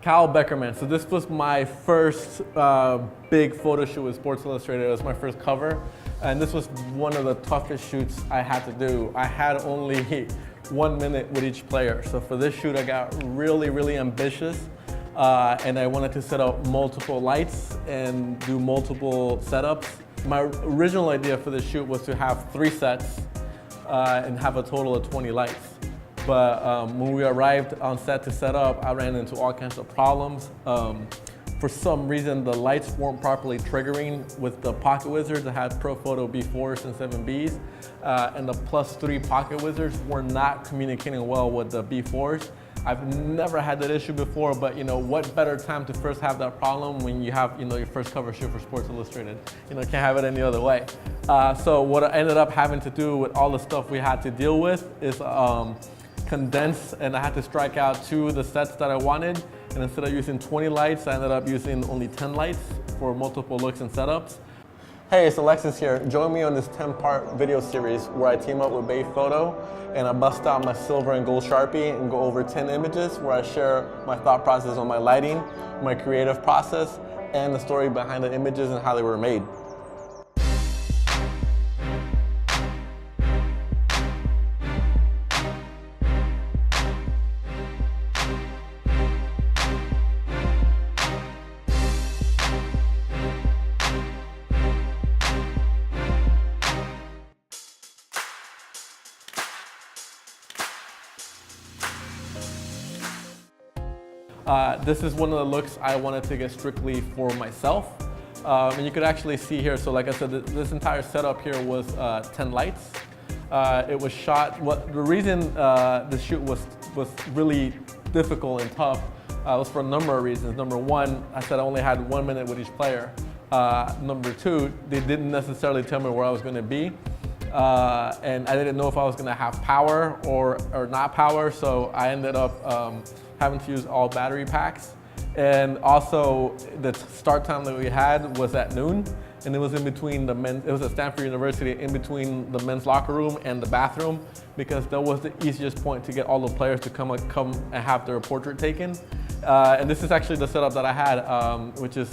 Kyle Beckerman. So this was my first big photo shoot with Sports Illustrated. It was my first cover. And this was one of the toughest shoots I had to do. I had only 1 minute with each player. So for this shoot, I got really, really ambitious. And I wanted to set up multiple lights and do multiple setups. My original idea for this shoot was to have 3 sets and have a total of 20 lights. But when we arrived on set to set up, I ran into all kinds of problems. For some reason, the lights weren't properly triggering with the Pocket Wizards. I had Pro Photo B4s and 7Bs, and the +3 Pocket Wizards were not communicating well with the B4s. I've never had that issue before, but what better time to first have that problem when you have your first cover shoot for Sports Illustrated. Can't have it any other way. So what I ended up having to do with all the stuff we had to deal with is condense, and I had to strike out 2 of the sets that I wanted. And instead of using 20 lights, I ended up using only 10 lights for multiple looks and setups. Hey, it's Alexis here. Join me on this 10-part video series where I team up with Bay Photo and I bust out my silver and gold Sharpie and go over 10 images where I share my thought process on my lighting, my creative process, and the story behind the images and how they were made. This is one of the looks I wanted to get strictly for myself. And you could actually see here, so like I said, this entire setup here was 10 lights. It was shot, the reason the shoot was really difficult and tough was for a number of reasons. Number one, I said I only had 1 minute with each player. Number two, they didn't necessarily tell me where I was going to be. And I didn't know if I was going to have power or not power, so I ended up having to use all battery packs. And also the start time that we had was at noon, and it was in between the men's, it was at Stanford University, in between the men's locker room and the bathroom, because that was the easiest point to get all the players to come and have their portrait taken. And this is actually the setup that I had, which is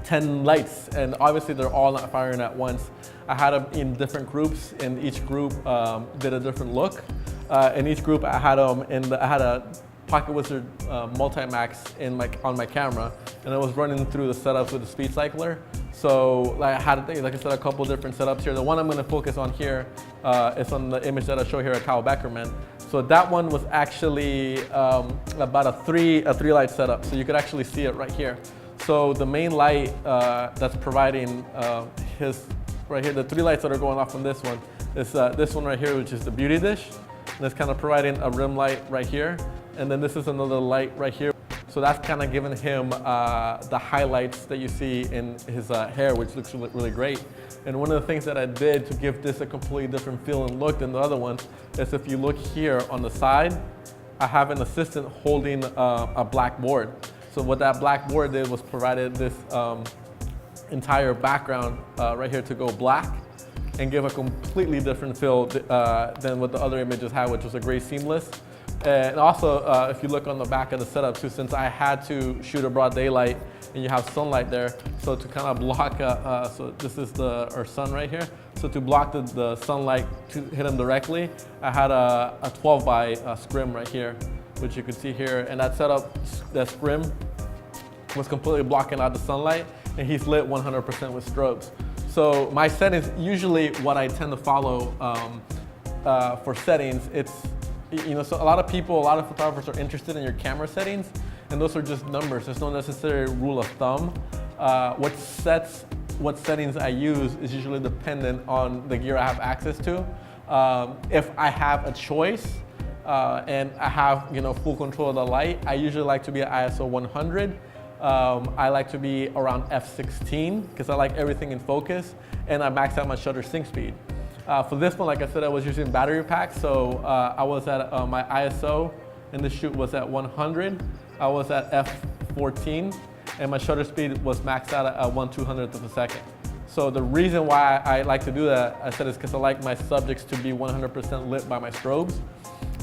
10 lights, and obviously they're all not firing at once. I had them in different groups, and each group did a different look. In each group, I had I had a Pocket Wizard Multi-Max on my camera, and I was running through the setups with the speed cycler. So I had, like I said, a couple different setups here. The one I'm going to focus on here is on the image that I show here at Kyle Beckerman. So that one was actually about a three light setup. So you could actually see it right here. So the main light that's providing right here, the 3 lights that are going off on this one is this one right here, which is the beauty dish. And it's kind of providing a rim light right here. And then this is another light right here. So that's kind of giving him the highlights that you see in his hair, which looks really great. And one of the things that I did to give this a completely different feel and look than the other ones is, if you look here on the side, I have an assistant holding a black board. So what that black board did was provided this entire background right here to go black and give a completely different feel than what the other images had, which was a gray seamless. And also, if you look on the back of the setup too, since I had to shoot a broad daylight and you have sunlight there, so to kind of block, so this is our sun right here. So to block the sunlight to hit him directly, I had a 12 by scrim right here, which you can see here. And that setup, that scrim was completely blocking out the sunlight, and he's lit 100% with strobes. So my settings, usually what I tend to follow for settings, it's, so a lot of photographers are interested in your camera settings, and those are just numbers. There's no necessary rule of thumb. What settings I use is usually dependent on the gear I have access to. If I have a choice and I have full control of the light, I usually like to be at ISO 100. I like to be around f16 because I like everything in focus, and I max out my shutter sync speed. For this one, like I said, I was using battery packs, so I was at my ISO, and the shoot was at 100. I was at f14, and my shutter speed was maxed out at 1/200th of a second. So the reason why I like to do that, I said, is because I like my subjects to be 100% lit by my strobes.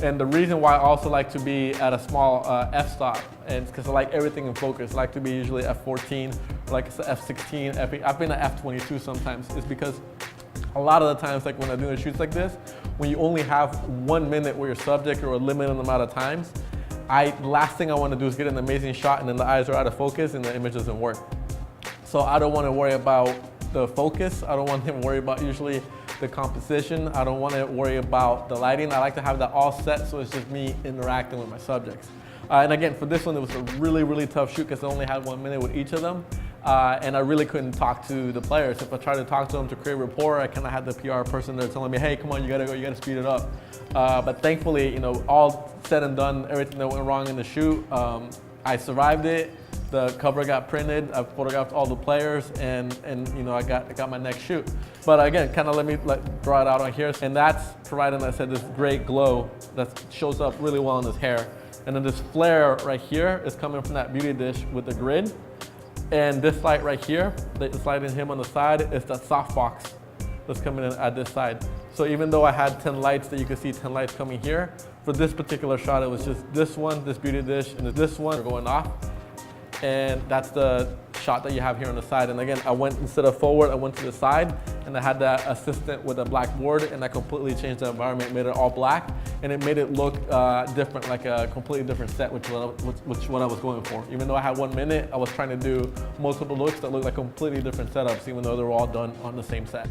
And the reason why I also like to be at a small f-stop, and because I like everything in focus. I like to be usually f14, like it's f16, f8. I've been at f22 sometimes. Is because a lot of the times, like when I'm doing shoots like this, when you only have 1 minute with your subject or a limited amount of times, last thing I want to do is get an amazing shot and then the eyes are out of focus and the image doesn't work. So I don't want to worry about the focus. I don't want to worry about usually the composition. I don't want to worry about the lighting. I like to have that all set so it's just me interacting with my subjects. And again, for this one, it was a really, really tough shoot because I only had 1 minute with each of them. And I really couldn't talk to the players. If I tried to talk to them to create rapport, I kind of had the PR person there telling me, hey, come on, you gotta go, you gotta speed it up. But thankfully, you know, all said and done, everything that went wrong in the shoot, I survived it. The cover got printed. I photographed all the players, and you know, I got my next shoot. But again, kind of let me draw it out on here, and that's providing, like I said, this great glow that shows up really well in his hair. And then this flare right here is coming from that beauty dish with the grid. And this light right here, that's lighting him on the side, is that softbox that's coming in at this side. So even though I had 10 lights that you could see 10 lights coming here, for this particular shot, it was just this one, this beauty dish, and this one going off. And that's the shot that you have here on the side. And again, I went, instead of forward, I went to the side, and I had that assistant with a black board, and I completely changed the environment, made it all black, and it made it look different, like a completely different set, which what I was going for. Even though I had 1 minute, I was trying to do multiple looks that looked like completely different setups, even though they were all done on the same set.